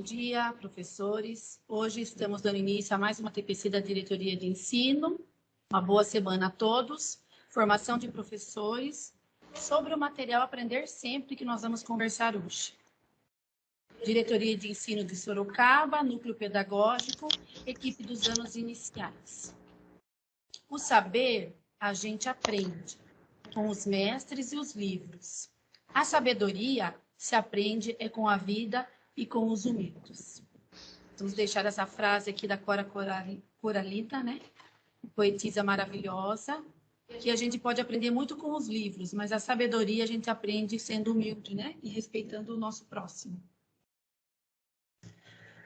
Bom dia, professores. Hoje estamos dando início a mais uma TPC da Diretoria de Ensino. Uma boa semana a todos. Formação de professores sobre o material Aprender Sempre que nós vamos conversar hoje. Diretoria de Ensino de Sorocaba, Núcleo Pedagógico, equipe dos anos iniciais. O saber a gente aprende com os mestres e os livros. A sabedoria se aprende com a vida e com os humildes. Vamos deixar essa frase aqui da Cora Coralina, né? Poetisa maravilhosa, que a gente pode aprender muito com os livros, mas a sabedoria a gente aprende sendo humilde, né? E respeitando o nosso próximo.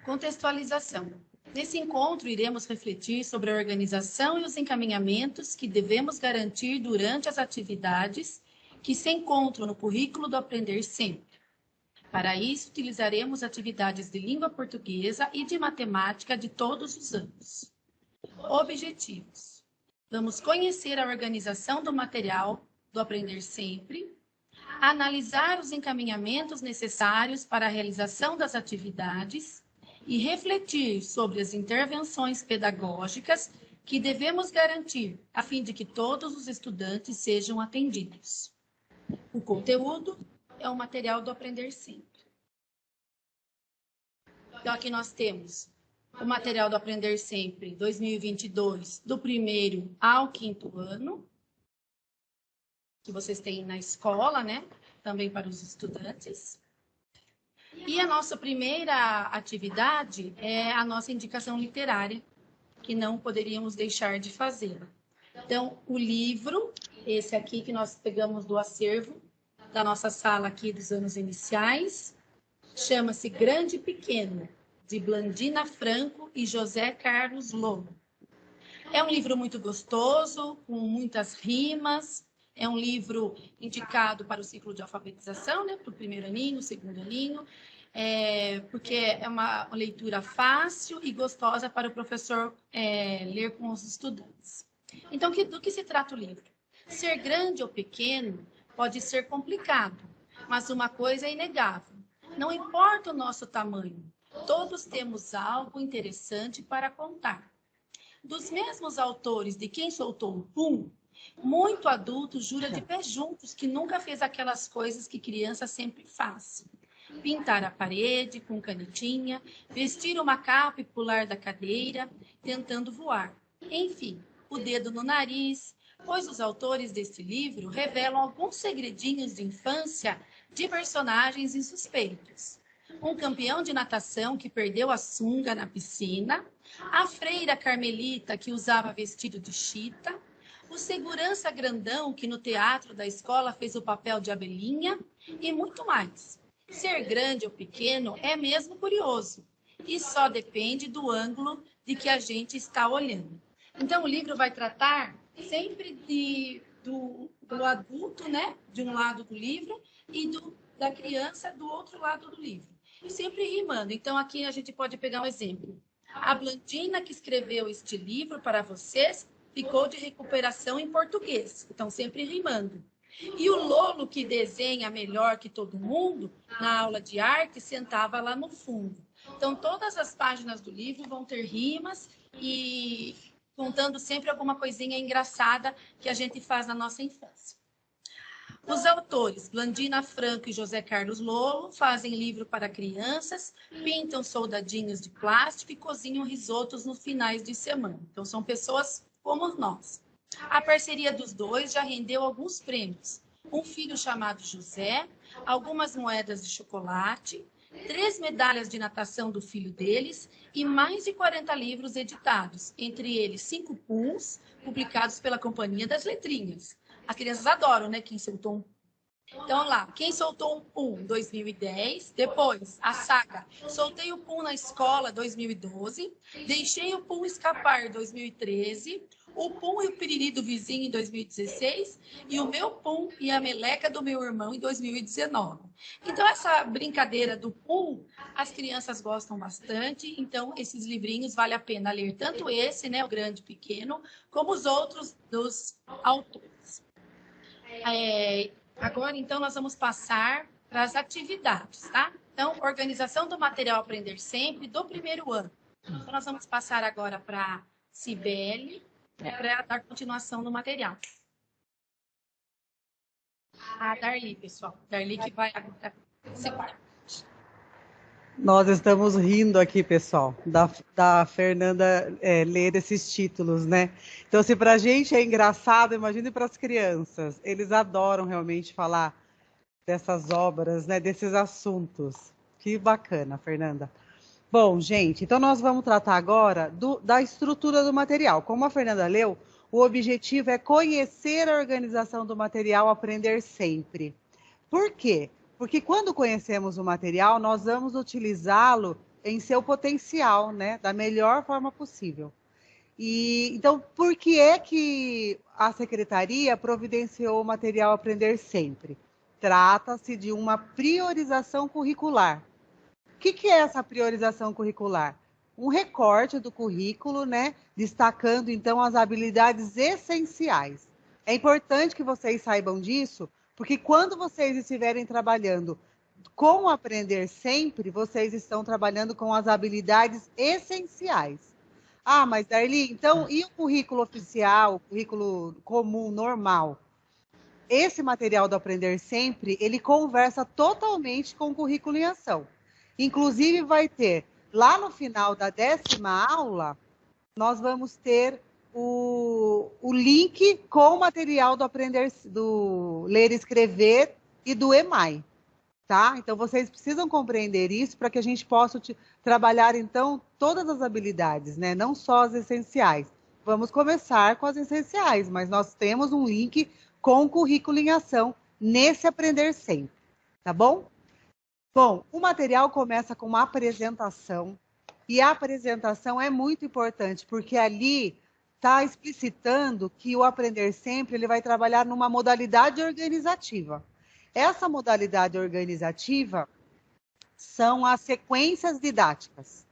Contextualização. Nesse encontro, iremos refletir sobre a organização e os encaminhamentos que devemos garantir durante as atividades que se encontram no currículo do Aprender Sempre. Para isso, utilizaremos atividades de língua portuguesa e de matemática de todos os anos. Objetivos. Vamos conhecer a organização do material do Aprender Sempre, analisar os encaminhamentos necessários para a realização das atividades e refletir sobre as intervenções pedagógicas que devemos garantir, a fim de que todos os estudantes sejam atendidos. O conteúdo é o material do Aprender Sempre. Então, aqui nós temos o material do Aprender Sempre 2022, do 1º ao 5º ano, que vocês têm na escola, né? Também para os estudantes. E a nossa primeira atividade é a nossa indicação literária, que não poderíamos deixar de fazer. Então, o livro, esse aqui que nós pegamos do acervo, da nossa sala aqui dos anos iniciais, chama-se Grande e Pequeno, de Blandina Franco e José Carlos Lobo. É um livro muito gostoso, com muitas rimas, é um livro indicado para o ciclo de alfabetização, né, para o 1º aninho, 2º aninho, porque é uma leitura fácil e gostosa para o professor ler com os estudantes. Então, do que se trata o livro? Ser grande ou pequeno pode ser complicado, mas uma coisa é inegável. Não importa o nosso tamanho, todos temos algo interessante para contar. Dos mesmos autores de Quem Soltou o Pum, muito adulto jura de pé juntos que nunca fez aquelas coisas que criança sempre faz. Pintar a parede com canetinha, vestir uma capa e pular da cadeira, tentando voar. Enfim, o dedo no nariz, pois os autores deste livro revelam alguns segredinhos de infância de personagens insuspeitos. Um campeão de natação que perdeu a sunga na piscina, a freira carmelita que usava vestido de chita, o segurança grandão que no teatro da escola fez o papel de abelhinha e muito mais. Ser grande ou pequeno é mesmo curioso e só depende do ângulo de que a gente está olhando. Então, o livro vai tratar sempre do adulto, né, de um lado do livro, e da criança do outro lado do livro. E sempre rimando. Então, aqui a gente pode pegar um exemplo. A Blandina, que escreveu este livro para vocês, ficou de recuperação em português. Então, sempre rimando. E o Lolo, que desenha melhor que todo mundo, na aula de arte, sentava lá no fundo. Então, todas as páginas do livro vão ter rimas e contando sempre alguma coisinha engraçada que a gente faz na nossa infância. Os autores, Blandina Franco e José Carlos Lolo, fazem livro para crianças, pintam soldadinhos de plástico e cozinham risotos nos finais de semana. Então, são pessoas como nós. A parceria dos dois já rendeu alguns prêmios. Um filho chamado José, algumas moedas de chocolate, 3 medalhas de natação do filho deles e mais de 40 livros editados, entre eles 5 puns, publicados pela Companhia das Letrinhas. As crianças adoram, né? Quem soltou um. Então, lá, Quem Soltou um Pum, 2010. Depois, a saga Soltei o Pum na Escola, 2012. Deixei o Pum Escapar, 2013. O Pum e o Piriri do Vizinho, em 2016. E o Meu Pum e a Meleca do Meu Irmão, em 2019. Então, essa brincadeira do Pum, as crianças gostam bastante. Então, esses livrinhos vale a pena ler. Tanto esse, né, o Grande e Pequeno, como os outros dos autores. Agora, então, nós vamos passar para as atividades, tá? Então, organização do material Aprender Sempre do primeiro ano. Então, nós vamos passar agora para a Cibele, para dar continuação no material. A Darli, pessoal. Darli que vai agora separar. Nós estamos rindo aqui, pessoal, da Fernanda ler esses títulos, né? Então, se para a gente é engraçado, imagine para as crianças. Eles adoram realmente falar dessas obras, né? Desses assuntos. Que bacana, Fernanda. Bom, gente, então nós vamos tratar agora da estrutura do material. Como a Fernanda leu, o objetivo é conhecer a organização do material, aprender sempre. Por quê? Porque quando conhecemos o material, nós vamos utilizá-lo em seu potencial, né? Da melhor forma possível. Então, por que é que a Secretaria providenciou o material Aprender Sempre? Trata-se de uma priorização curricular. O que é essa priorização curricular? Um recorte do currículo, né? Destacando, então, as habilidades essenciais. É importante que vocês saibam disso, porque quando vocês estiverem trabalhando com o Aprender Sempre, vocês estão trabalhando com as habilidades essenciais. Ah, mas Darli, então, e o currículo oficial, o currículo comum, normal? Esse material do Aprender Sempre, ele conversa totalmente com o currículo em ação. Inclusive, vai ter, lá no final da 10ª aula, nós vamos ter o link com o material do Aprender, do Ler e Escrever e do EMAI. Tá? Então, vocês precisam compreender isso para que a gente possa trabalhar, então, todas as habilidades, né? Não só as essenciais. Vamos começar com as essenciais, mas nós temos um link com o currículo em ação nesse Aprender Sempre, tá bom? Bom, o material começa com uma apresentação, e a apresentação é muito importante, porque ali está explicitando que o Aprender Sempre ele vai trabalhar numa modalidade organizativa. Essa modalidade organizativa são as sequências didáticas,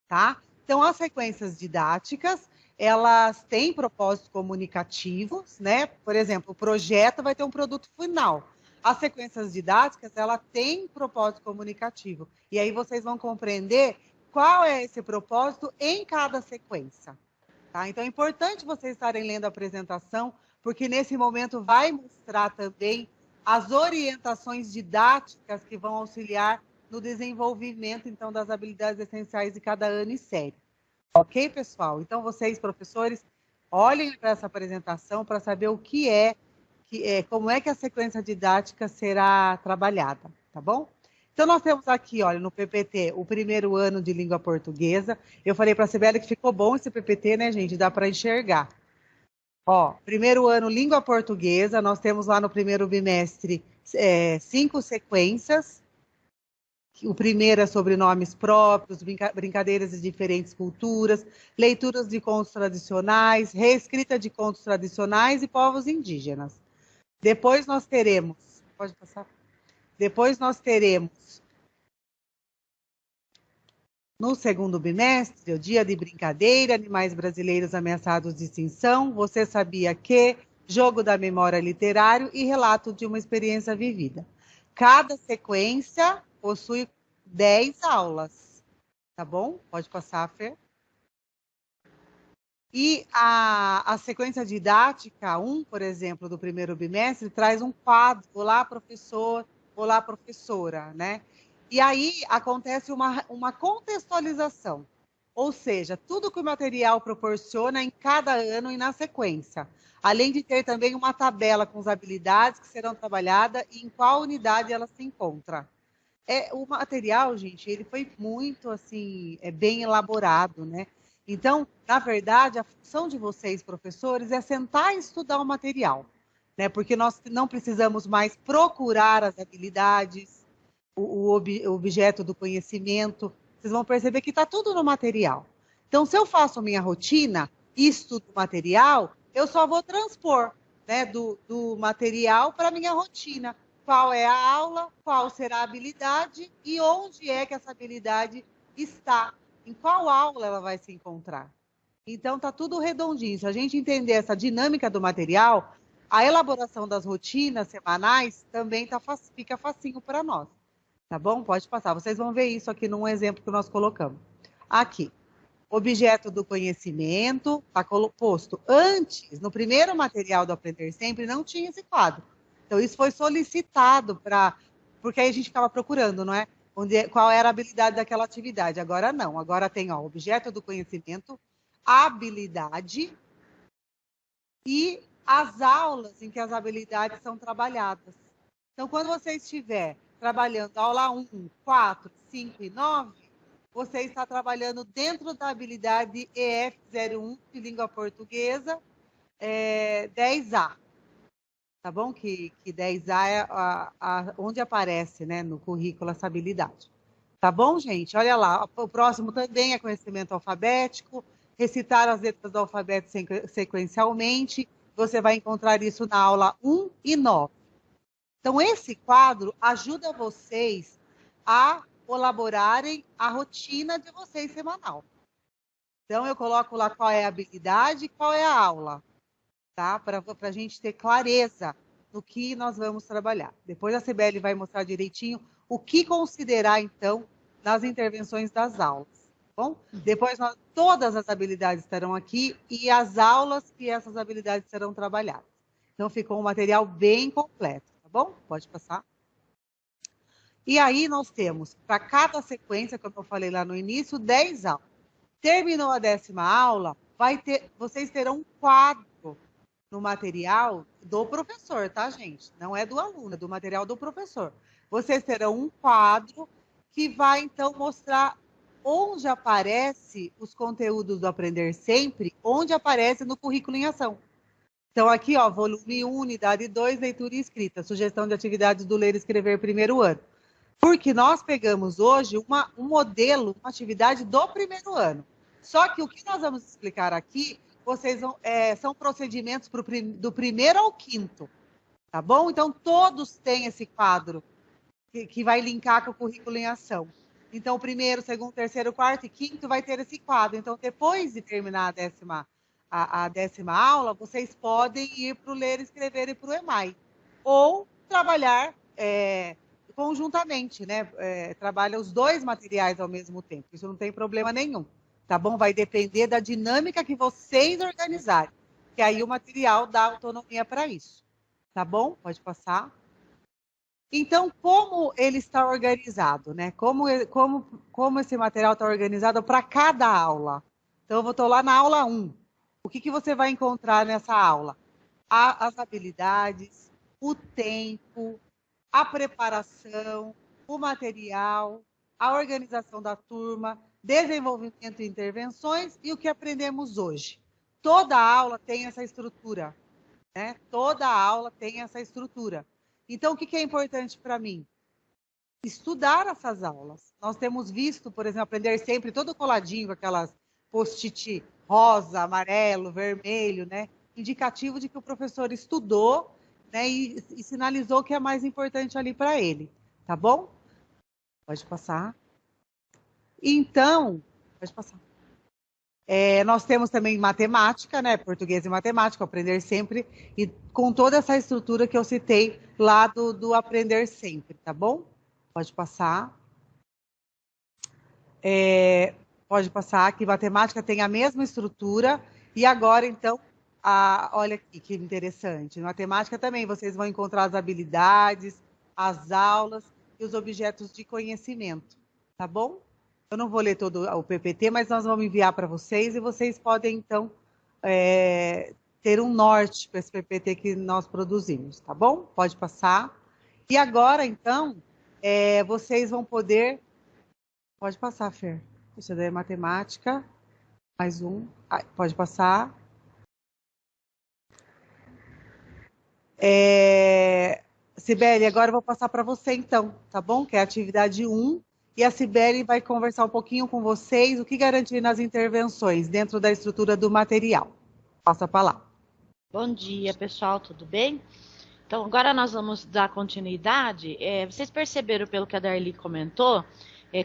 tá? Então, as sequências didáticas, elas têm propósitos comunicativos, né? Por exemplo, o projeto vai ter um produto final. As sequências didáticas, ela tem propósito comunicativo. E aí vocês vão compreender qual é esse propósito em cada sequência. Tá? Então, é importante vocês estarem lendo a apresentação, porque nesse momento vai mostrar também as orientações didáticas que vão auxiliar no desenvolvimento, então, das habilidades essenciais de cada ano e série. Ok, pessoal? Então, vocês, professores, olhem para essa apresentação para saber o que como é que a sequência didática será trabalhada, tá bom? Então, nós temos aqui, olha, no PPT, o primeiro ano de língua portuguesa. Eu falei para a Sibeli que ficou bom esse PPT, né, gente? Dá para enxergar. Ó, primeiro ano, língua portuguesa. Nós temos lá no primeiro bimestre 5 sequências. O primeiro é sobre nomes próprios, brincadeiras de diferentes culturas, leituras de contos tradicionais, reescrita de contos tradicionais e povos indígenas. Depois nós teremos, pode passar? Depois nós teremos, no segundo bimestre, o dia de brincadeira, animais brasileiros ameaçados de extinção, você sabia que, jogo da memória literário e relato de uma experiência vivida. Cada sequência possui 10 aulas, tá bom? Pode passar, Fer. E a sequência didática 1, por exemplo, do primeiro bimestre, traz um quadro, olá, professor, olá, professora, né? E aí acontece uma contextualização, ou seja, tudo que o material proporciona em cada ano e na sequência, além de ter também uma tabela com as habilidades que serão trabalhadas e em qual unidade ela se encontra. O material, gente, ele foi muito, assim, bem elaborado, né? Então, na verdade, a função de vocês, professores, é sentar e estudar o material, né? Porque nós não precisamos mais procurar as habilidades, o objeto do conhecimento. Vocês vão perceber que está tudo no material. Então, se eu faço minha rotina e estudo o material, eu só vou transpor, né, do material para a minha rotina. Qual é a aula, qual será a habilidade e onde é que essa habilidade está. Em qual aula ela vai se encontrar? Então, está tudo redondinho. Se a gente entender essa dinâmica do material, a elaboração das rotinas semanais também fica facinho para nós. Tá bom? Pode passar. Vocês vão ver isso aqui num exemplo que nós colocamos. Aqui, objeto do conhecimento, está posto antes, no primeiro material do Aprender Sempre, não tinha esse quadro. Então, isso foi solicitado porque aí a gente ficava procurando, não é? Qual era a habilidade daquela atividade. Agora não. Agora tem, ó, objeto do conhecimento, habilidade e as aulas em que as habilidades são trabalhadas. Então, quando você estiver trabalhando aula 1, 4, 5 e 9, você está trabalhando dentro da habilidade EF01 de língua portuguesa, 10A. Tá bom? Que 10A é onde aparece, né, no currículo essa habilidade. Tá bom, gente? Olha lá, o próximo também é conhecimento alfabético, recitar as letras do alfabeto sequencialmente. Você vai encontrar isso na aula 1 e 9. Então, esse quadro ajuda vocês a elaborarem a rotina de vocês semanal. Então, eu coloco lá qual é a habilidade e qual é a aula, tá? Para a gente ter clareza no que nós vamos trabalhar. Depois a Cibele vai mostrar direitinho o que considerar, então, nas intervenções das aulas. Tá bom? Depois, todas as habilidades estarão aqui e as aulas que essas habilidades serão trabalhadas. Então, ficou um material bem completo, tá bom? Pode passar. E aí nós temos, para cada sequência, como eu falei lá no início, 10 aulas. Terminou a 10ª aula, vocês terão um quadro no material do professor, tá, gente? Não é do aluno, é do material do professor. Vocês terão um quadro que vai, então, mostrar onde aparece os conteúdos do Aprender Sempre, onde aparece no currículo em ação. Então, aqui, ó, volume 1, unidade 2, leitura e escrita, sugestão de atividades do ler e escrever primeiro ano. Porque nós pegamos hoje um modelo, uma atividade do primeiro ano. Só que o que nós vamos explicar aqui, são procedimentos do primeiro ao quinto, tá bom? Então, todos têm esse quadro que vai linkar com o currículo em ação. Então, o primeiro, segundo, terceiro, quarto e quinto vai ter esse quadro. Então, depois de terminar a 10ª aula, vocês podem ir para o ler, escrever e para o EMAI. Ou trabalhar conjuntamente, né? Trabalha os dois materiais ao mesmo tempo. Isso não tem problema nenhum, tá bom? Vai depender da dinâmica que vocês organizarem, que aí o material dá autonomia para isso, tá bom? Pode passar. Então, como ele está organizado, né? Como esse material está organizado para cada aula? Então, eu estou lá na aula 1. O que você vai encontrar nessa aula? As habilidades, o tempo, a preparação, o material, a organização da turma, desenvolvimento e intervenções e o que aprendemos hoje. Toda aula tem essa estrutura, né? Toda aula tem essa estrutura. Então, o que é importante para mim? Estudar essas aulas. Nós temos visto, por exemplo, Aprender Sempre todo coladinho com aquelas post-it rosa, amarelo, vermelho, né? Indicativo de que o professor estudou, né, e sinalizou que é mais importante ali para ele, tá bom? Pode passar. Então, pode passar. Nós temos também matemática, né? Português e matemática, Aprender Sempre, e com toda essa estrutura que eu citei lá do Aprender Sempre, tá bom? Pode passar. Pode passar, que matemática tem a mesma estrutura, e agora, então, olha aqui que interessante. Na matemática também vocês vão encontrar as habilidades, as aulas e os objetos de conhecimento, tá bom? Eu não vou ler todo o PPT, mas nós vamos enviar para vocês e vocês podem, então, ter um norte para esse PPT que nós produzimos, tá bom? Pode passar. E agora, então, vocês vão poder... Pode passar, Fer. Isso daí é matemática. Mais um. Pode passar. Cibele, agora eu vou passar para você, então, tá bom? Que é a atividade 1. E a Cibele vai conversar um pouquinho com vocês o que garantir nas intervenções dentro da estrutura do material. Passa a palavra. Bom dia, pessoal, tudo bem? Então, agora nós vamos dar continuidade. Vocês perceberam, pelo que a Darli comentou,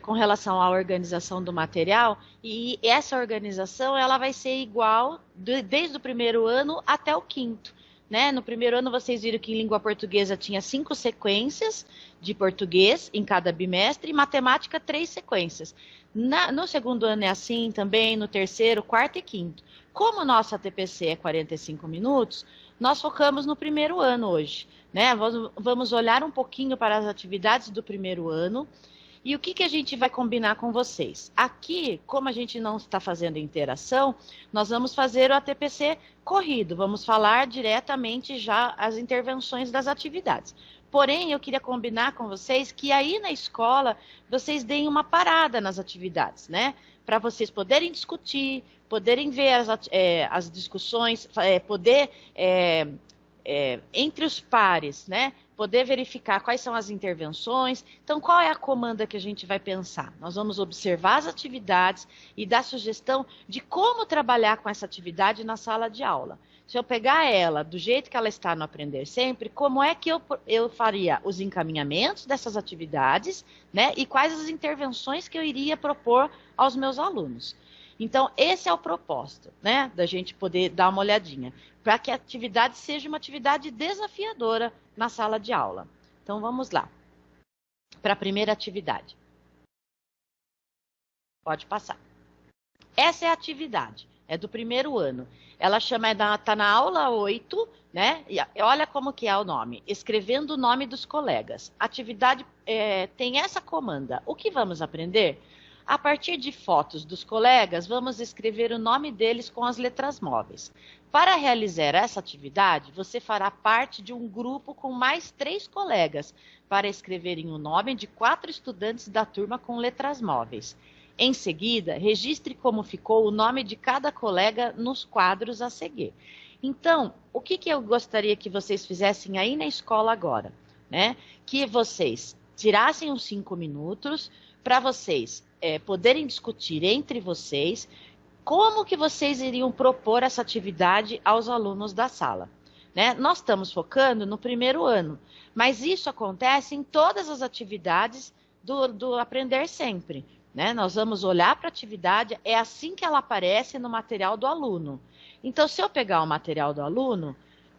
com relação à organização do material, e essa organização ela vai ser igual desde o primeiro ano até o quinto. né? No primeiro ano vocês viram que em língua portuguesa tinha 5 sequências de português em cada bimestre e matemática 3 sequências. No segundo ano é assim também, no terceiro, quarto e quinto. Como nossa TPC é 45 minutos, nós focamos no primeiro ano hoje, né? Vamos olhar um pouquinho para as atividades do primeiro ano. E o que a gente vai combinar com vocês? Aqui, como a gente não está fazendo interação, nós vamos fazer o ATPC corrido, vamos falar diretamente já as intervenções das atividades. Porém, eu queria combinar com vocês que aí na escola vocês deem uma parada nas atividades, né? Para vocês poderem discutir, poderem ver as discussões, entre os pares, né? Poder verificar quais são as intervenções. Então, qual é a comanda que a gente vai pensar? Nós vamos observar as atividades e dar sugestão de como trabalhar com essa atividade na sala de aula. Se eu pegar ela do jeito que ela está no Aprender Sempre, como é que eu faria os encaminhamentos dessas atividades, né? E quais as intervenções que eu iria propor aos meus alunos. Então, esse é o propósito, né? Da gente poder dar uma olhadinha, para que a atividade seja uma atividade desafiadora na sala de aula. Então, vamos lá. Para a primeira atividade. Pode passar. Essa é a atividade, é do primeiro ano. Ela está na aula 8, né? E olha como que é o nome. Escrevendo o nome dos colegas. A atividade tem essa comanda. O que vamos aprender? A partir de fotos dos colegas, vamos escrever o nome deles com as letras móveis. Para realizar essa atividade, você fará parte de um grupo com mais 3 colegas, para escreverem o nome de 4 estudantes da turma com letras móveis. Em seguida, registre como ficou o nome de cada colega nos quadros a seguir. Então, o que eu gostaria que vocês fizessem aí na escola agora, né? Que vocês tirassem uns 5 minutos para vocês poderem discutir entre vocês como que vocês iriam propor essa atividade aos alunos da sala, né? Nós estamos focando no primeiro ano, mas isso acontece em todas as atividades do Aprender Sempre, né? Nós vamos olhar para a atividade, é assim que ela aparece no material do aluno. Então, se eu pegar o material do aluno,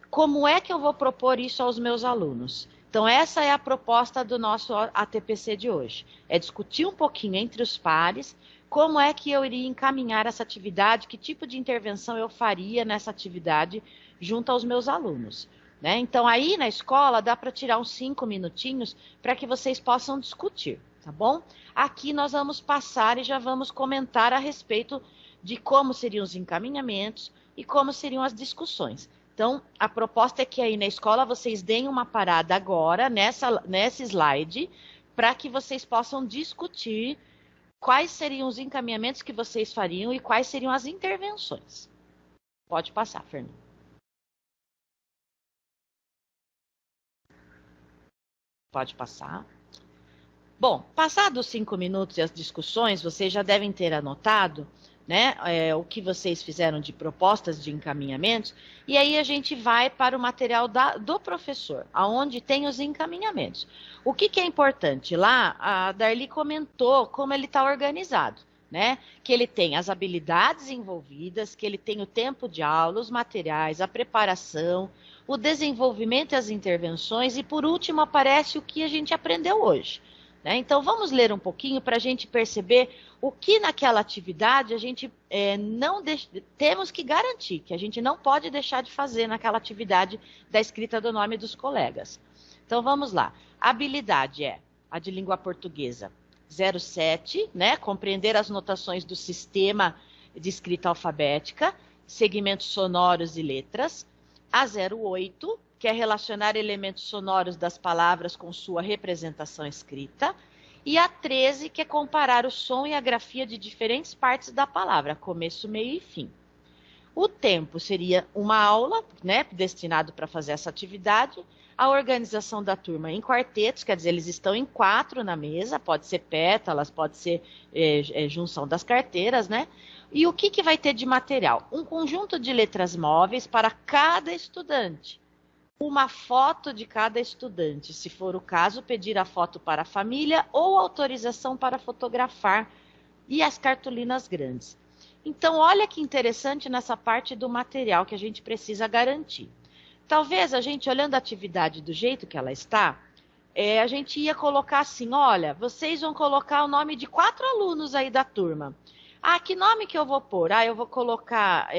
como é que eu vou propor isso aos meus alunos? Então, essa é a proposta do nosso ATPC de hoje. É discutir um pouquinho entre os pares, como é que eu iria encaminhar essa atividade, que tipo de intervenção eu faria nessa atividade junto aos meus alunos, né? Então, aí na escola, dá para tirar uns 5 minutinhos para que vocês possam discutir, tá bom? Aqui nós vamos passar e já vamos comentar a respeito de como seriam os encaminhamentos e como seriam as discussões. Então, a proposta é que aí na escola vocês deem uma parada agora, nesse slide, para que vocês possam discutir quais seriam os encaminhamentos que vocês fariam e quais seriam as intervenções. Pode passar, Fernando. Pode passar. Bom, passados os 5 minutos e as discussões, vocês já devem ter anotado, né, o que vocês fizeram de propostas de encaminhamentos, e aí a gente vai para o material do professor, aonde tem os encaminhamentos. O que é importante? Lá, a Darli comentou como ele está organizado, né? Que ele tem as habilidades envolvidas, que ele tem o tempo de aula, os materiais, a preparação, o desenvolvimento e as intervenções, e por último aparece o que a gente aprendeu hoje. Então, vamos ler um pouquinho para a gente perceber o que naquela atividade a gente temos que garantir, que a gente não pode deixar de fazer naquela atividade da escrita do nome dos colegas. Então, vamos lá. A habilidade é a de língua portuguesa 07, né? Compreender as notações do sistema de escrita alfabética, segmentos sonoros e letras. A 08, que é relacionar elementos sonoros das palavras com sua representação escrita, e a 13, que é comparar o som e a grafia de diferentes partes da palavra, começo, meio e fim. O tempo seria uma aula, né, destinado para fazer essa atividade, a organização da turma em quartetos, quer dizer, eles estão em 4 na mesa, pode ser pétalas, pode ser junção das carteiras, né? E o que vai ter de material? Um conjunto de letras móveis para cada estudante. Uma foto de cada estudante, se for o caso, pedir a foto para a família ou autorização para fotografar, e as cartolinas grandes. Então, olha que interessante nessa parte do material que a gente precisa garantir. Talvez a gente, olhando a atividade do jeito que ela está, a gente ia colocar assim, olha, vocês vão colocar o nome de 4 alunos aí da turma. Ah, que nome que eu vou pôr? Ah, eu vou colocar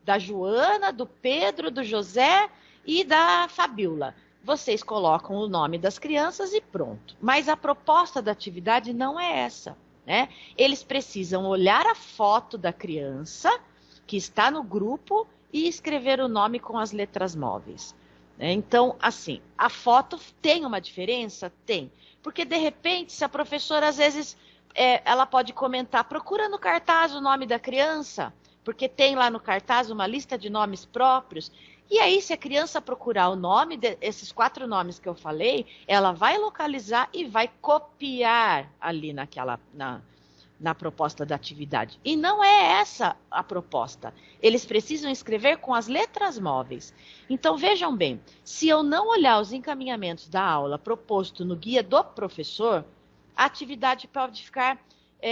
da Joana, do Pedro, do José e da Fabiola. Vocês colocam o nome das crianças e pronto. Mas a proposta da atividade não é essa, né? Eles precisam olhar a foto da criança que está no grupo e escrever o nome com as letras móveis. Então, assim, a foto tem uma diferença? Tem. Porque, de repente, se a professora, às vezes, ela pode comentar, procura no cartaz o nome da criança, porque tem lá no cartaz uma lista de nomes próprios. E aí, se a criança procurar o nome desses 4 nomes que eu falei, ela vai localizar e vai copiar ali na proposta da atividade. E não é essa a proposta. Eles precisam escrever com as letras móveis. Então, vejam bem, se eu não olhar os encaminhamentos da aula proposto no guia do professor, a atividade pode ficar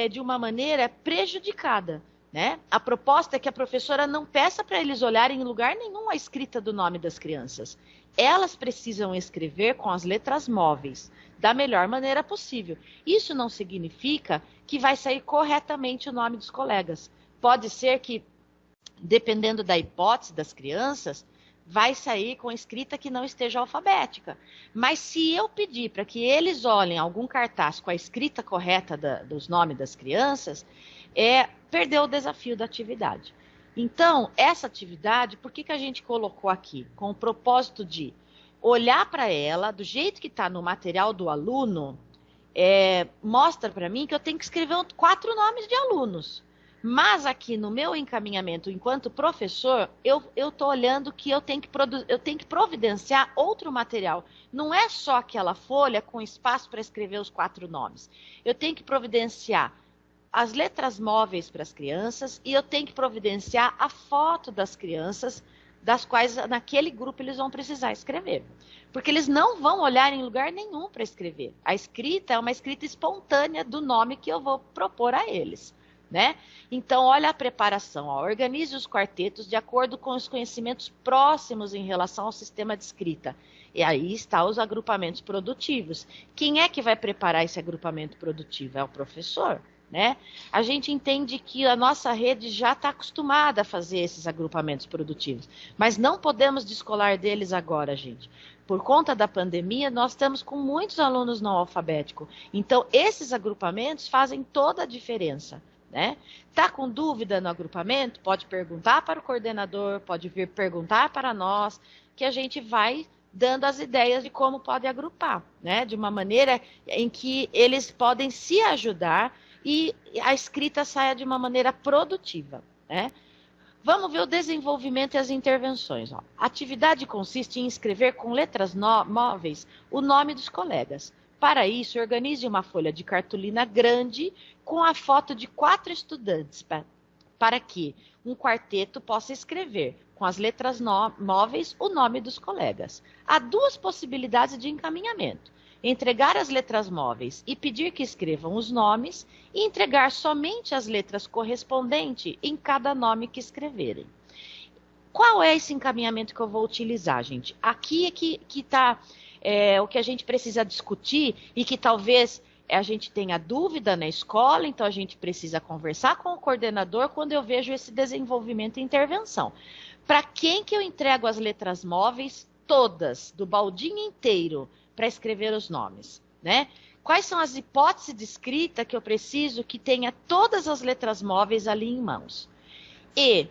de uma maneira prejudicada, né? A proposta é que a professora não peça para eles olharem em lugar nenhum a escrita do nome das crianças. Elas precisam escrever com as letras móveis, da melhor maneira possível. Isso não significa que vai sair corretamente o nome dos colegas. Pode ser que, dependendo da hipótese das crianças, vai sair com escrita que não esteja alfabética. Mas se eu pedir para que eles olhem algum cartaz com a escrita correta dos nomes das crianças, perdeu o desafio da atividade. Então, essa atividade, por que a gente colocou aqui? Com o propósito de olhar para ela, do jeito que está no material do aluno, mostra para mim que eu tenho que escrever 4 nomes de alunos. Mas aqui no meu encaminhamento, enquanto professor, eu estou olhando que eu tenho que providenciar outro material. Não é só aquela folha com espaço para escrever os 4 nomes. Eu tenho que providenciar as letras móveis para as crianças e eu tenho que providenciar a foto das crianças, das quais naquele grupo eles vão precisar escrever. Porque eles não vão olhar em lugar nenhum para escrever. A escrita é uma escrita espontânea do nome que eu vou propor a eles, né? Então, olha a preparação. Organize os quartetos de acordo com os conhecimentos próximos em relação ao sistema de escrita. E aí está os agrupamentos produtivos. Quem é que vai preparar esse agrupamento produtivo? É o professor, né? A gente entende que a nossa rede já está acostumada a fazer esses agrupamentos produtivos, mas não podemos descolar deles agora, gente. Por conta da pandemia, nós estamos com muitos alunos não alfabéticos. Então, esses agrupamentos fazem toda a diferença, né? Tá com dúvida no agrupamento? Pode perguntar para o coordenador, pode vir perguntar para nós, que a gente vai dando as ideias de como pode agrupar, né? De uma maneira em que eles podem se ajudar e a escrita saia de uma maneira produtiva, né? Vamos ver o desenvolvimento e as intervenções. Ó. A atividade consiste em escrever com letras móveis o nome dos colegas. Para isso, organize uma folha de cartolina grande com a foto de 4 estudantes, para que um quarteto possa escrever com as letras móveis o nome dos colegas. Há 2 possibilidades de encaminhamento. Entregar as letras móveis e pedir que escrevam os nomes e entregar somente as letras correspondentes em cada nome que escreverem. Qual é esse encaminhamento que eu vou utilizar, gente? Aqui é que está o que a gente precisa discutir e que talvez a gente tenha dúvida na escola, então a gente precisa conversar com o coordenador quando eu vejo esse desenvolvimento e intervenção. Para quem que eu entrego as letras móveis? Todas, do baldinho inteiro, para escrever os nomes, né? Quais são as hipóteses de escrita que eu preciso que tenha todas as letras móveis ali em mãos? E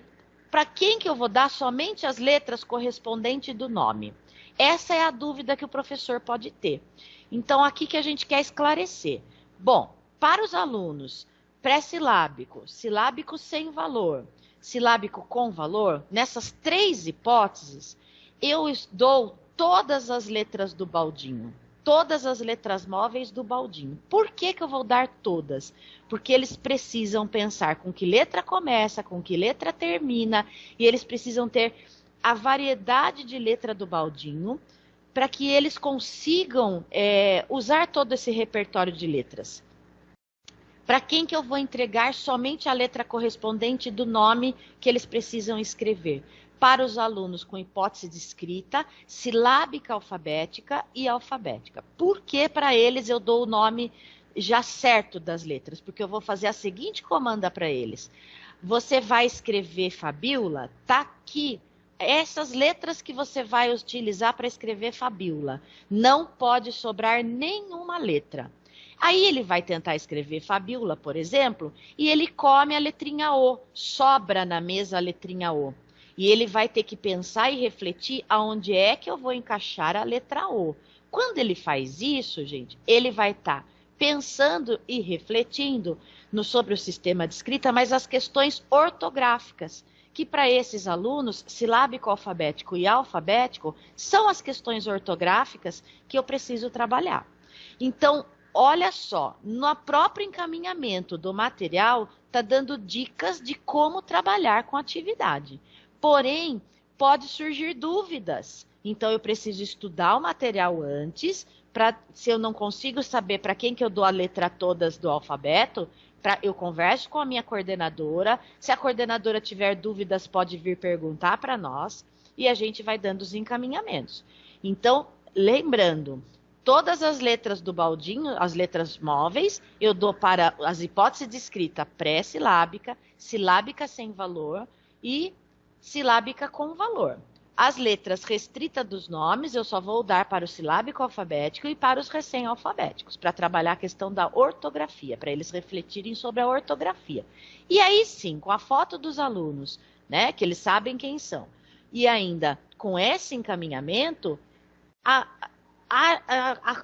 para quem que eu vou dar somente as letras correspondentes do nome? Essa é a dúvida que o professor pode ter. Então, aqui que a gente quer esclarecer. Bom, para os alunos pré-silábico, silábico sem valor, silábico com valor, nessas 3 hipóteses, eu dou todas as letras do baldinho, todas as letras móveis do baldinho. Por que eu vou dar todas? Porque eles precisam pensar com que letra começa, com que letra termina, e eles precisam ter a variedade de letra do baldinho para que eles consigam usar todo esse repertório de letras. Para quem que eu vou entregar somente a letra correspondente do nome que eles precisam escrever? Para os alunos com hipótese de escrita, silábica alfabética e alfabética. Por que para eles eu dou o nome já certo das letras? Porque eu vou fazer a seguinte comanda para eles. Você vai escrever Fabiola, tá aqui. Essas letras que você vai utilizar para escrever Fabiola. Não pode sobrar nenhuma letra. Aí ele vai tentar escrever Fabiola, por exemplo, e ele come a letrinha O, sobra na mesa a letrinha O. E ele vai ter que pensar e refletir aonde é que eu vou encaixar a letra O. Quando ele faz isso, gente, ele vai estar pensando e refletindo sobre o sistema de escrita, mas as questões ortográficas, que para esses alunos, silábico, alfabético e alfabético, são as questões ortográficas que eu preciso trabalhar. Então, olha só, no próprio encaminhamento do material, está dando dicas de como trabalhar com a atividade. Porém, pode surgir dúvidas. Então, eu preciso estudar o material antes, se eu não consigo saber para quem que eu dou a letra todas do alfabeto, eu converso com a minha coordenadora. Se a coordenadora tiver dúvidas, pode vir perguntar para nós e a gente vai dando os encaminhamentos. Então, lembrando, todas as letras do baldinho, as letras móveis, eu dou para as hipóteses de escrita pré-silábica, silábica sem valor e silábica com valor. As letras restritas dos nomes, eu só vou dar para o silábico alfabético e para os recém-alfabéticos, para trabalhar a questão da ortografia, para eles refletirem sobre a ortografia. E aí sim, com a foto dos alunos, né, que eles sabem quem são, e ainda com esse encaminhamento, a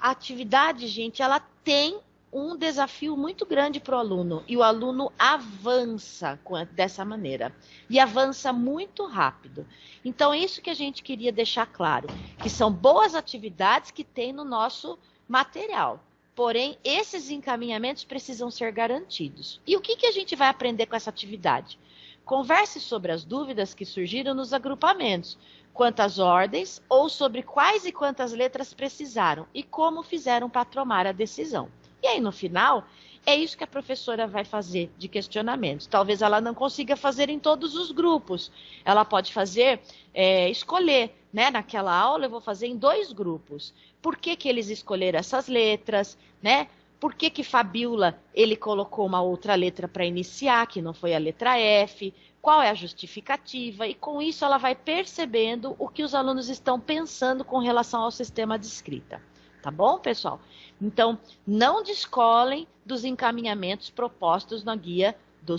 atividade, gente, ela tem um desafio muito grande para o aluno, e o aluno avança dessa maneira, e avança muito rápido. Então, é isso que a gente queria deixar claro, que são boas atividades que tem no nosso material. Porém, esses encaminhamentos precisam ser garantidos. E o que a gente vai aprender com essa atividade? Converse sobre as dúvidas que surgiram nos agrupamentos, quantas ordens ou sobre quais e quantas letras precisaram e como fizeram para tomar a decisão. E aí, no final, é isso que a professora vai fazer de questionamentos. Talvez ela não consiga fazer em todos os grupos. Ela pode fazer, escolher, né? Naquela aula eu vou fazer em 2 grupos. Por que eles escolheram essas letras, né? Por que Fabiola, ele colocou uma outra letra para iniciar, que não foi a letra F? Qual é a justificativa? E com isso ela vai percebendo o que os alunos estão pensando com relação ao sistema de escrita. Tá bom, pessoal? Então, não descolem dos encaminhamentos propostos na guia do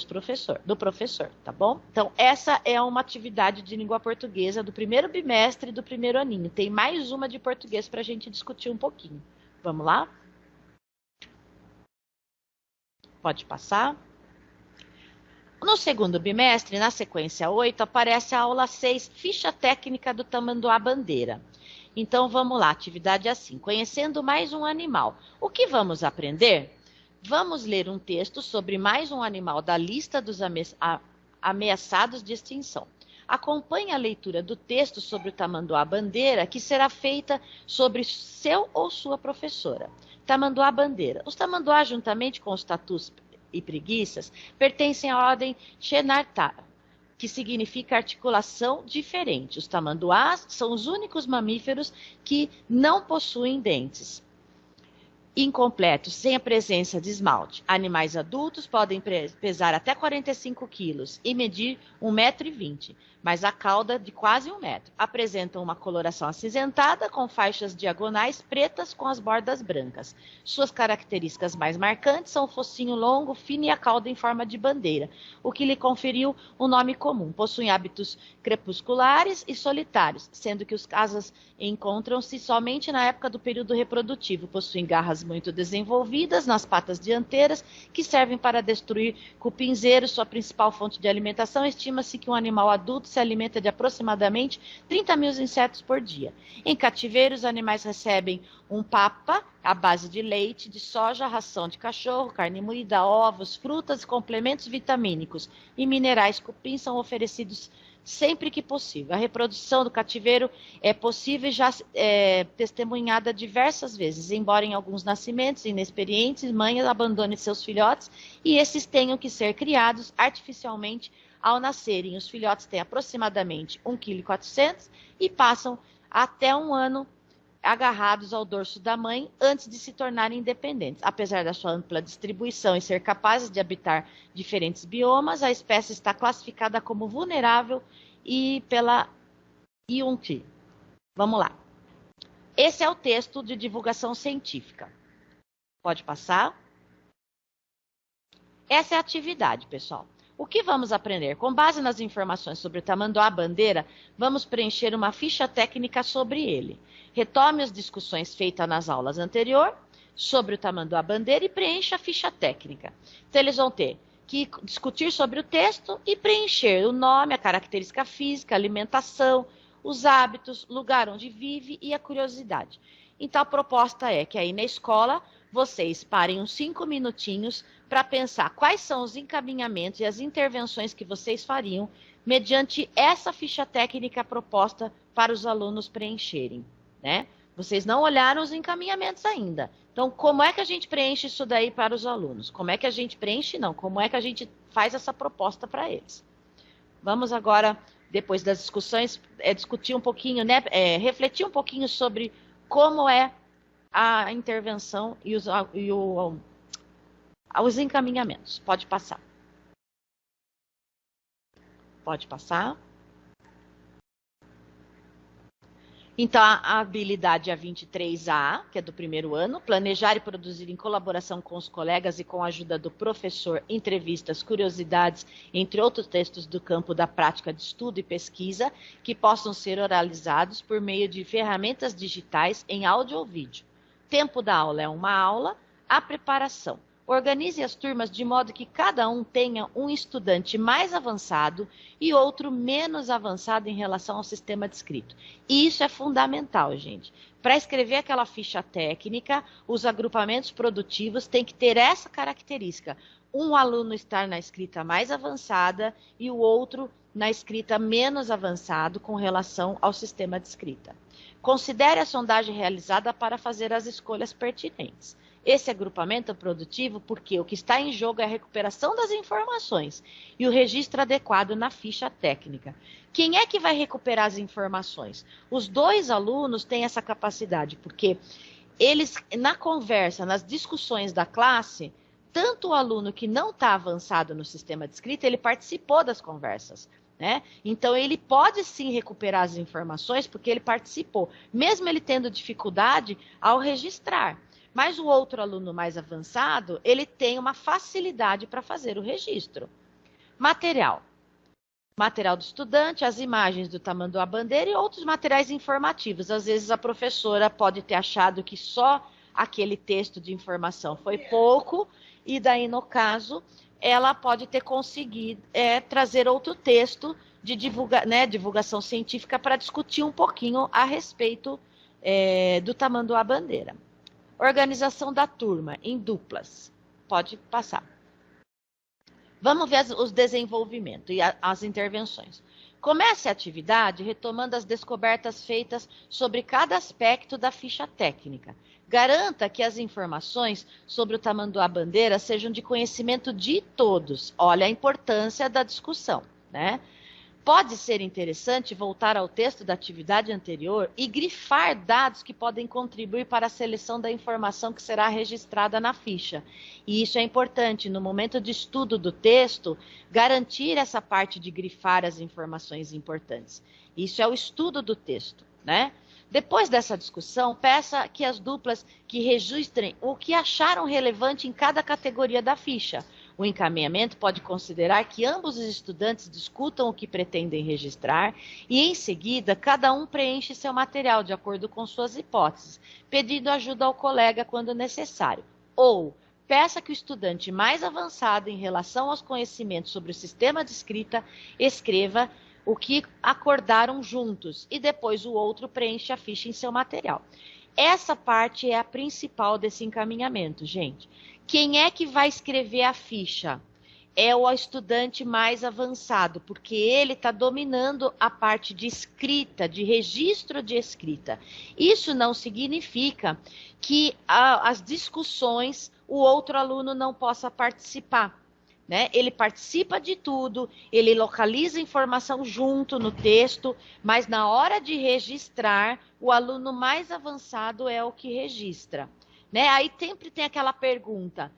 professor, tá bom? Então, essa é uma atividade de língua portuguesa do primeiro bimestre e do primeiro aninho. Tem mais uma de português para a gente discutir um pouquinho. Vamos lá? Pode passar. No segundo bimestre, na sequência 8, aparece a aula 6, ficha técnica do tamanduá-bandeira. Então, vamos lá, atividade assim, conhecendo mais um animal. O que vamos aprender? Vamos ler um texto sobre mais um animal da lista dos ameaçados de extinção. Acompanhe a leitura do texto sobre o tamanduá-bandeira, que será feita sobre seu ou sua professora. Tamanduá-bandeira. Os tamanduás, juntamente com os tatus e preguiças, pertencem à ordem Xenartata, que significa articulação diferente. Os tamanduás são os únicos mamíferos que não possuem dentes incompletos, sem a presença de esmalte. Animais adultos podem pesar até 45 quilos e medir 1,20 m, mas a cauda de quase 1 metro. Apresentam uma coloração acinzentada com faixas diagonais pretas com as bordas brancas. Suas características mais marcantes são o focinho longo, fino e a cauda em forma de bandeira, o que lhe conferiu o nome comum. Possuem hábitos crepusculares e solitários, sendo que os casas encontram-se somente na época do período reprodutivo. Possuem garras muito desenvolvidas nas patas dianteiras, que servem para destruir cupinzeiros. Sua principal fonte de alimentação, estima-se que um animal adulto se alimenta de aproximadamente 30 mil insetos por dia. Em cativeiro, os animais recebem um papa à base de leite, de soja, ração de cachorro, carne moída, ovos, frutas e complementos vitamínicos e minerais. Cupins são oferecidos sempre que possível. A reprodução do cativeiro é possível e já é testemunhada diversas vezes, embora em alguns nascimentos inexperientes, mães abandonem seus filhotes e esses tenham que ser criados artificialmente ao nascerem. Os filhotes têm aproximadamente 1,4 kg e passam até um ano agarrados ao dorso da mãe antes de se tornarem independentes. Apesar da sua ampla distribuição e ser capazes de habitar diferentes biomas, a espécie está classificada como vulnerável e pela IUCN. Vamos lá. Esse é o texto de divulgação científica. Pode passar. Essa é a atividade, pessoal. O que vamos aprender? Com base nas informações sobre o tamanduá-bandeira, vamos preencher uma ficha técnica sobre ele. Retome as discussões feitas nas aulas anteriores sobre o tamanduá-bandeira e preencha a ficha técnica. Então, eles vão ter que discutir sobre o texto e preencher o nome, a característica física, a alimentação, os hábitos, lugar onde vive e a curiosidade. Então, a proposta é que aí na escola vocês parem uns 5 minutinhos para pensar quais são os encaminhamentos e as intervenções que vocês fariam mediante essa ficha técnica proposta para os alunos preencherem, né? Vocês não olharam os encaminhamentos ainda. Então, como é que a gente preenche isso daí para os alunos? Como é que a gente preenche? Não. Como é que a gente faz essa proposta para eles? Vamos agora, depois das discussões, discutir um pouquinho, né? Refletir um pouquinho sobre como é a intervenção e os encaminhamentos. Pode passar. Pode passar. Então, a habilidade A23A, que é do primeiro ano, planejar e produzir em colaboração com os colegas e com a ajuda do professor, entrevistas, curiosidades, entre outros textos do campo da prática de estudo e pesquisa, que possam ser oralizados por meio de ferramentas digitais em áudio ou vídeo. Tempo da aula é uma aula. A preparação. Organize as turmas de modo que cada um tenha um estudante mais avançado e outro menos avançado em relação ao sistema de escrita. E isso é fundamental, gente. Para escrever aquela ficha técnica, os agrupamentos produtivos têm que ter essa característica. Um aluno estar na escrita mais avançada e o outro na escrita menos avançado com relação ao sistema de escrita. Considere a sondagem realizada para fazer as escolhas pertinentes. Esse agrupamento é produtivo porque o que está em jogo é a recuperação das informações e o registro adequado na ficha técnica. Quem é que vai recuperar as informações? Os dois alunos têm essa capacidade, porque eles, na conversa, nas discussões da classe, tanto o aluno que não está avançado no sistema de escrita, ele participou das conversas, né? Então, ele pode sim recuperar as informações porque ele participou, mesmo ele tendo dificuldade ao registrar. Mas o outro aluno mais avançado, ele tem uma facilidade para fazer o registro. Material. Material do estudante, as imagens do tamanduá-bandeira e outros materiais informativos. Às vezes a professora pode ter achado que só aquele texto de informação foi pouco, e daí, no caso, ela pode ter conseguido trazer outro texto de divulgação científica para discutir um pouquinho a respeito do tamanduá-bandeira. Organização da turma em duplas. Pode passar. Vamos ver os desenvolvimentos e as intervenções. Comece a atividade retomando as descobertas feitas sobre cada aspecto da ficha técnica. Garanta que as informações sobre o tamanduá-bandeira sejam de conhecimento de todos. Olha a importância da discussão, né? Pode ser interessante voltar ao texto da atividade anterior e grifar dados que podem contribuir para a seleção da informação que será registrada na ficha. E isso é importante, no momento de estudo do texto, garantir essa parte de grifar as informações importantes. Isso é o estudo do texto, né? Depois dessa discussão, peça que as duplas que registrem o que acharam relevante em cada categoria da ficha. O encaminhamento pode considerar que ambos os estudantes discutam o que pretendem registrar e, em seguida, cada um preenche seu material de acordo com suas hipóteses, pedindo ajuda ao colega quando necessário. Ou, peça que o estudante mais avançado em relação aos conhecimentos sobre o sistema de escrita escreva o que acordaram juntos e depois o outro preenche a ficha em seu material. Essa parte é a principal desse encaminhamento, gente. Quem é que vai escrever a ficha? é o estudante mais avançado, porque ele está dominando a parte de escrita, de registro de escrita. Isso não significa que as discussões o outro aluno não possa participar, né? Ele participa de tudo, ele localiza informação junto no texto, mas na hora de registrar, o aluno mais avançado é o que registra, né? Aí sempre tem aquela pergunta,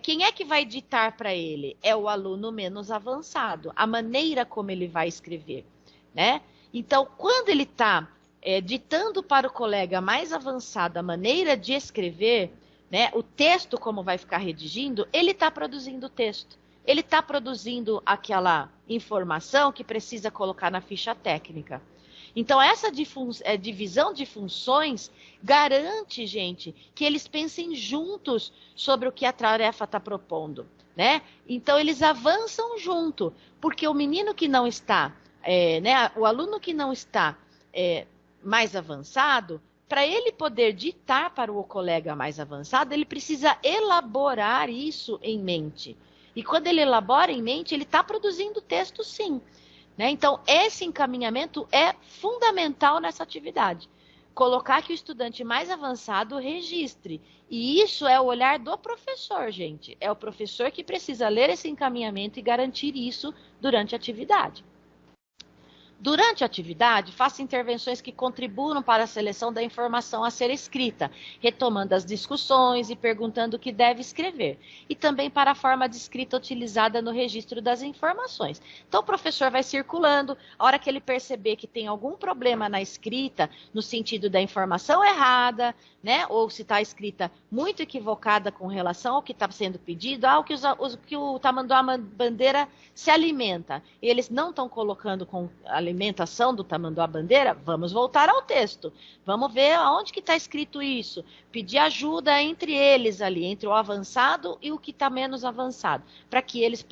quem é que vai ditar para ele? É o aluno menos avançado, a maneira como ele vai escrever, né? Então, quando ele está ditando para o colega mais avançado a maneira de escrever, né, o texto como vai ficar redigindo, ele está produzindo o texto. Ele está produzindo aquela informação que precisa colocar na ficha técnica. Então, essa divisão de funções garante, gente, que eles pensem juntos sobre o que a tarefa está propondo, né? Então, eles avançam junto, porque o menino que não está, né, o aluno que não está mais avançado, para ele poder ditar para o colega mais avançado, ele precisa elaborar isso em mente. E quando ele elabora em mente, ele está produzindo texto sim. Né? Então, esse encaminhamento é fundamental nessa atividade. Colocar que o estudante mais avançado registre. E isso é o olhar do professor, gente. É o professor que precisa ler esse encaminhamento e garantir isso durante a atividade. Durante a atividade, faça intervenções que contribuam para a seleção da informação a ser escrita, retomando as discussões e perguntando o que deve escrever. E também para a forma de escrita utilizada no registro das informações. Então, o professor vai circulando, a hora que ele perceber que tem algum problema na escrita, no sentido da informação errada, né? Ou se está escrita muito equivocada com relação ao que está sendo pedido, ao que o tamanduá-bandeira se alimenta. Eles não estão colocando com alimentação do tamanduá-bandeira, vamos voltar ao texto. Vamos ver aonde que está escrito isso. Pedir ajuda entre eles ali, entre o avançado e o que está menos avançado, para que eles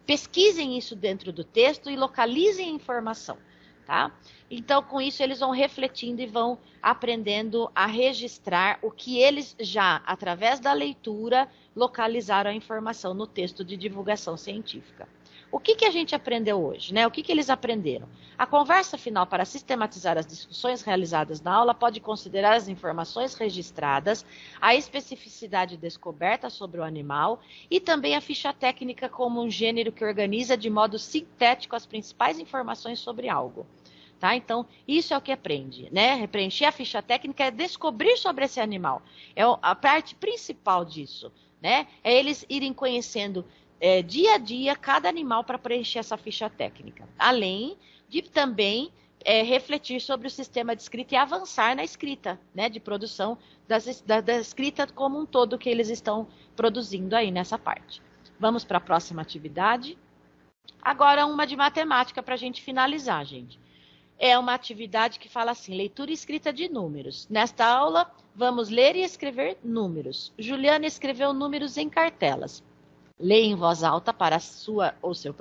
pesquisem isso dentro do texto e localizem a informação. Tá? Então, com isso, eles vão refletindo e vão aprendendo a registrar o que eles já, através da leitura, localizaram a informação no texto de divulgação científica. O que a gente aprendeu hoje, né? O que eles aprenderam? A conversa final para sistematizar as discussões realizadas na aula pode considerar as informações registradas, a especificidade descoberta sobre o animal e também a ficha técnica como um gênero que organiza de modo sintético as principais informações sobre algo. Tá? Então, isso é o que aprende, né? Preencher a ficha técnica é descobrir sobre esse animal. É a parte principal disso, né? É eles irem conhecendo dia a dia cada animal para preencher essa ficha técnica. Além de também refletir sobre o sistema de escrita e avançar na escrita, né? De produção da escrita como um todo que eles estão produzindo aí nessa parte. Vamos para a próxima atividade. Agora uma de matemática para a gente finalizar, gente. É uma atividade que fala assim, leitura e escrita de números. Nesta aula, vamos ler e escrever números. Juliana escreveu números em cartelas. Leia em voz alta para sua ou seu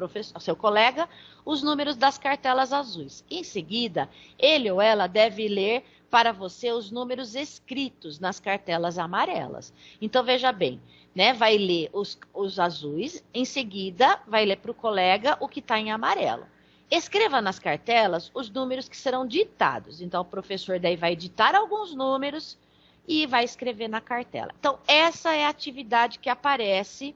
colega os números das cartelas azuis. Em seguida, ele ou ela deve ler para você os números escritos nas cartelas amarelas. Então, veja bem, né? Vai ler os azuis, em seguida vai ler para o colega o que está em amarelo. Escreva nas cartelas os números que serão ditados. Então, o professor daí vai ditar alguns números e vai escrever na cartela. Então, essa é a atividade que aparece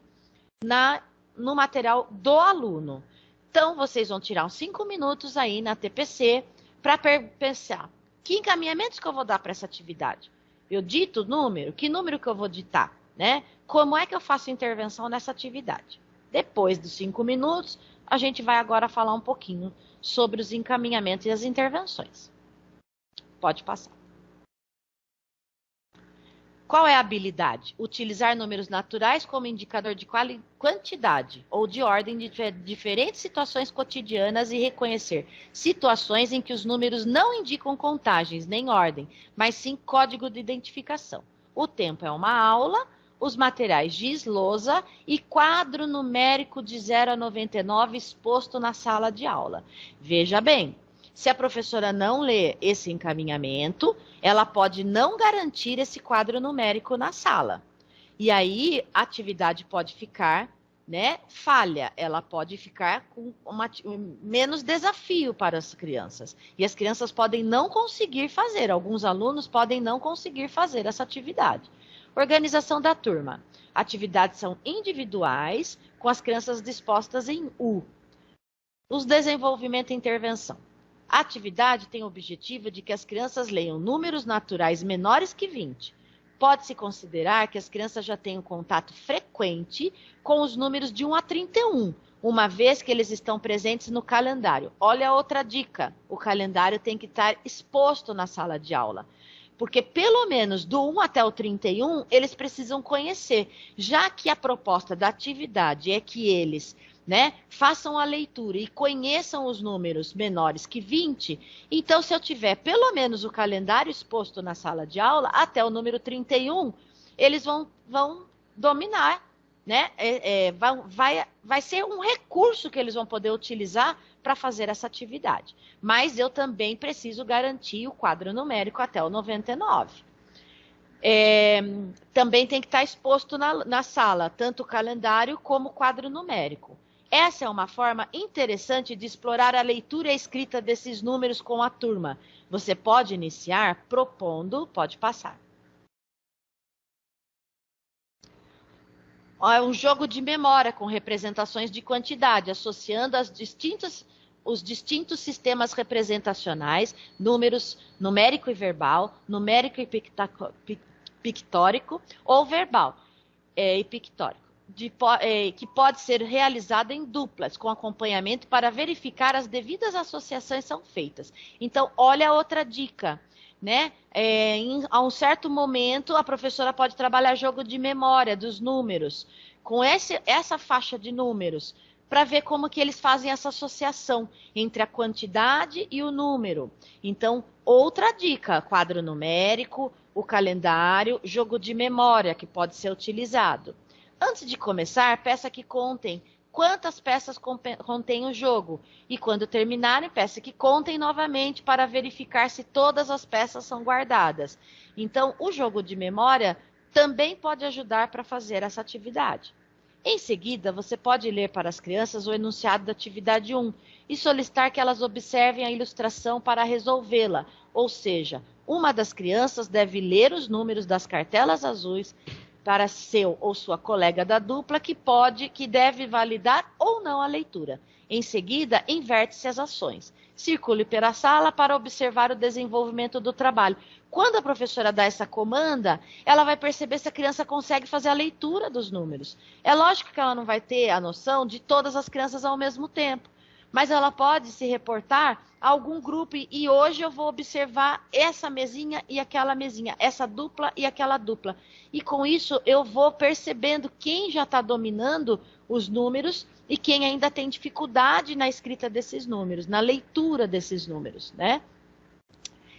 no material do aluno. Então, vocês vão tirar uns 5 minutos aí na TPC para pensar, que encaminhamentos que eu vou dar para essa atividade? Eu dito o número? Que número que eu vou ditar? Né? Como é que eu faço intervenção nessa atividade? Depois dos 5 minutos, a gente vai agora falar um pouquinho sobre os encaminhamentos e as intervenções. Pode passar. Qual é a habilidade? Utilizar números naturais como indicador de quantidade ou de ordem de diferentes situações cotidianas e reconhecer situações em que os números não indicam contagens nem ordem, mas sim código de identificação. O tempo é uma aula, os materiais giz, lousa e quadro numérico de 0 a 99 exposto na sala de aula. Veja bem, se a professora não lê esse encaminhamento, ela pode não garantir esse quadro numérico na sala. E aí, a atividade pode ficar, né, falha, ela pode ficar com menos desafio para as crianças. E as crianças podem não conseguir fazer, alguns alunos podem não conseguir fazer essa atividade. Organização da turma. Atividades são individuais, com as crianças dispostas em U. Os desenvolvimento e intervenção. A atividade tem o objetivo de que as crianças leiam números naturais menores que 20. Pode-se considerar que as crianças já tenham contato frequente com os números de 1 a 31, uma vez que eles estão presentes no calendário. Olha outra dica, o calendário tem que estar exposto na sala de aula, porque pelo menos do 1 até o 31 eles precisam conhecer, já que a proposta da atividade é que eles, né, façam a leitura e conheçam os números menores que 20, então se eu tiver pelo menos o calendário exposto na sala de aula, até o número 31, eles vão dominar, né? Vai ser um recurso que eles vão poder utilizar para fazer essa atividade. Mas eu também preciso garantir o quadro numérico até o 99. Também tem que estar exposto na sala, tanto o calendário como o quadro numérico. Essa é uma forma interessante de explorar a leitura e a escrita desses números com a turma. Você pode iniciar propondo, pode passar. É um jogo de memória com representações de quantidade, associando os distintos sistemas representacionais, números numérico e verbal, numérico e pictórico, ou verbal e pictórico. Que pode ser realizada em duplas, com acompanhamento para verificar as devidas associações são feitas. Então, olha outra dica, né? A um certo momento, a professora pode trabalhar jogo de memória dos números, com essa faixa de números, para ver como que eles fazem essa associação entre a quantidade e o número. Então, outra dica, quadro numérico, o calendário, jogo de memória, que pode ser utilizado. Antes de começar, peça que contem quantas peças contém o jogo. E quando terminarem, peça que contem novamente para verificar se todas as peças são guardadas. Então, o jogo de memória também pode ajudar para fazer essa atividade. Em seguida, você pode ler para as crianças o enunciado da atividade 1 e solicitar que elas observem a ilustração para resolvê-la. Ou seja, uma das crianças deve ler os números das cartelas azuis para seu ou sua colega da dupla que deve validar ou não a leitura. Em seguida, inverte-se as ações. Circule pela sala para observar o desenvolvimento do trabalho. Quando a professora dá essa comanda, ela vai perceber se a criança consegue fazer a leitura dos números. É lógico que ela não vai ter a noção de todas as crianças ao mesmo tempo, mas ela pode se reportar a algum grupo e hoje eu vou observar essa mesinha e aquela mesinha, essa dupla e aquela dupla. E com isso eu vou percebendo quem já está dominando os números e quem ainda tem dificuldade na escrita desses números, na leitura desses números, né?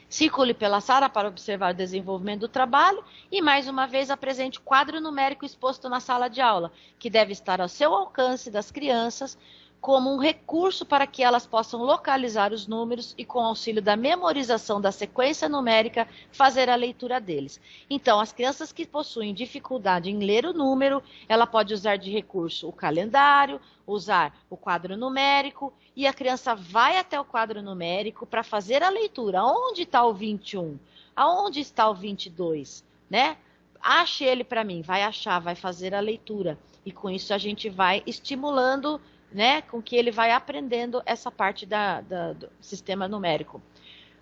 Circule pela sala para observar o desenvolvimento do trabalho e, mais uma vez, apresente o quadro numérico exposto na sala de aula, que deve estar ao seu alcance das crianças, como um recurso para que elas possam localizar os números e, com auxílio da memorização da sequência numérica, fazer a leitura deles. Então, as crianças que possuem dificuldade em ler o número, ela pode usar de recurso o calendário, usar o quadro numérico, e a criança vai até o quadro numérico para fazer a leitura. Onde está o 21? Aonde está o 22? Né? Ache ele para mim, vai achar, vai fazer a leitura. E com isso a gente vai estimulando, né, com que ele vai aprendendo essa parte do sistema numérico.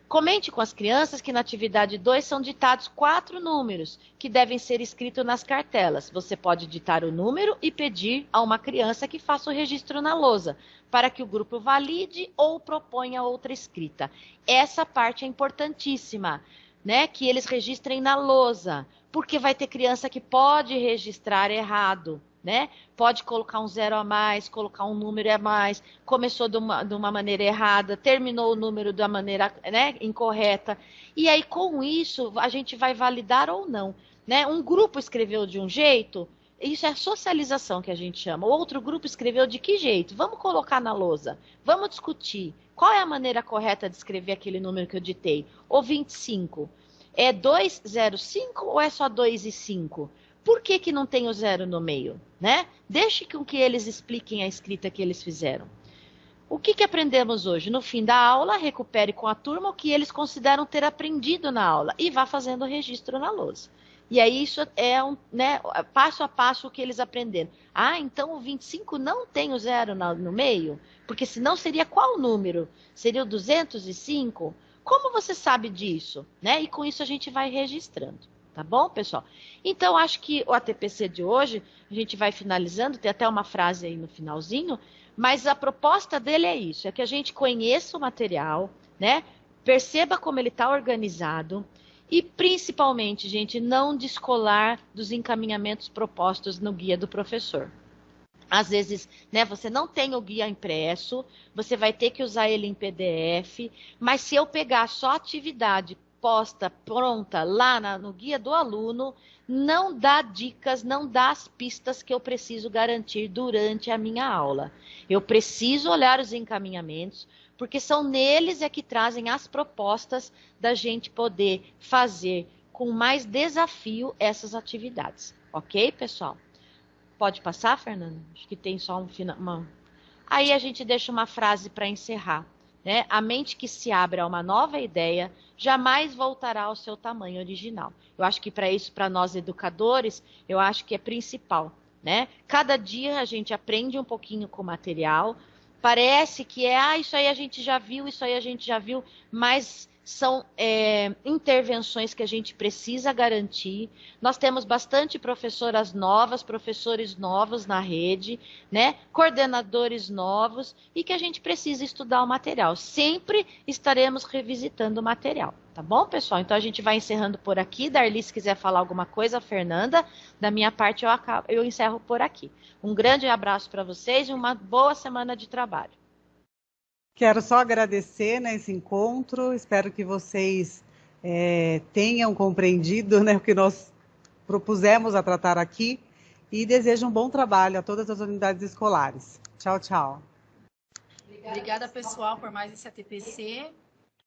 Comente com as crianças que na atividade 2 são ditados 4 números que devem ser escritos nas cartelas. Você pode ditar o número e pedir a uma criança que faça o registro na lousa, para que o grupo valide ou proponha outra escrita. Essa parte é importantíssima, né, que eles registrem na lousa, porque vai ter criança que pode registrar errado. Né? Pode colocar um 0 a mais, colocar um número a mais, começou de uma maneira errada, terminou o número da maneira, né, incorreta. E aí, com isso, a gente vai validar ou não. Né? Um grupo escreveu de um jeito, isso é a socialização que a gente chama. O outro grupo escreveu de que jeito? Vamos colocar na lousa, vamos discutir. Qual é a maneira correta de escrever aquele número que eu ditei? Ou 25? É 205 ou é só 2 e 5? Por que não tem o 0 no meio? né? Deixe com que eles expliquem a escrita que eles fizeram. O que aprendemos hoje? No fim da aula, recupere com a turma o que eles consideram ter aprendido na aula e vá fazendo o registro na lousa. E aí isso é né, passo a passo o que eles aprenderam. Ah, então o 25 não tem o 0 no meio? Porque senão seria qual número? Seria o 205? Como você sabe disso? Né? E com isso a gente vai registrando. Tá bom, pessoal? Então, acho que o ATPC de hoje, a gente vai finalizando, tem até uma frase aí no finalzinho, mas a proposta dele é isso, é que a gente conheça o material, né? Perceba como ele está organizado e, principalmente, gente, não descolar dos encaminhamentos propostos no guia do professor. Às vezes, né, você não tem o guia impresso, você vai ter que usar ele em PDF, mas se eu pegar só a atividade posta, pronta, lá no guia do aluno, não dá dicas, não dá as pistas que eu preciso garantir durante a minha aula. Eu preciso olhar os encaminhamentos, porque são neles é que trazem as propostas da gente poder fazer com mais desafio essas atividades. Ok, pessoal? Pode passar, Fernanda? Acho que tem só um final. Aí a gente deixa uma frase para encerrar. Né? A mente que se abre a uma nova ideia jamais voltará ao seu tamanho original. Eu acho que para isso, para nós educadores, eu acho que é principal. Né? Cada dia a gente aprende um pouquinho com o material. Parece que isso aí a gente já viu, isso aí a gente já viu, mas são intervenções que a gente precisa garantir. Nós temos bastante professoras novas, professores novos na rede, né? Coordenadores novos, e que a gente precisa estudar o material. Sempre estaremos revisitando o material, tá bom, pessoal? Então a gente vai encerrando por aqui. Darli, se quiser falar alguma coisa, Fernanda, da minha parte eu encerro por aqui. Um grande abraço para vocês e uma boa semana de trabalho. Quero só agradecer, né, esse encontro, espero que vocês tenham compreendido, né, o que nós propusemos a tratar aqui e desejo um bom trabalho a todas as unidades escolares. Tchau, tchau. Obrigada, pessoal, por mais esse ATPC.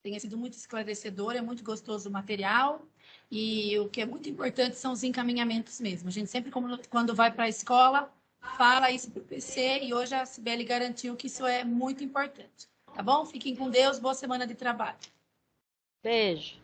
Tenha sido muito esclarecedor, é muito gostoso o material. E o que é muito importante são os encaminhamentos mesmo. A gente sempre, quando vai para a escola, fala isso para o PC e hoje a Cibele garantiu que isso é muito importante. Tá bom? Fiquem com Deus, boa semana de trabalho. Beijo.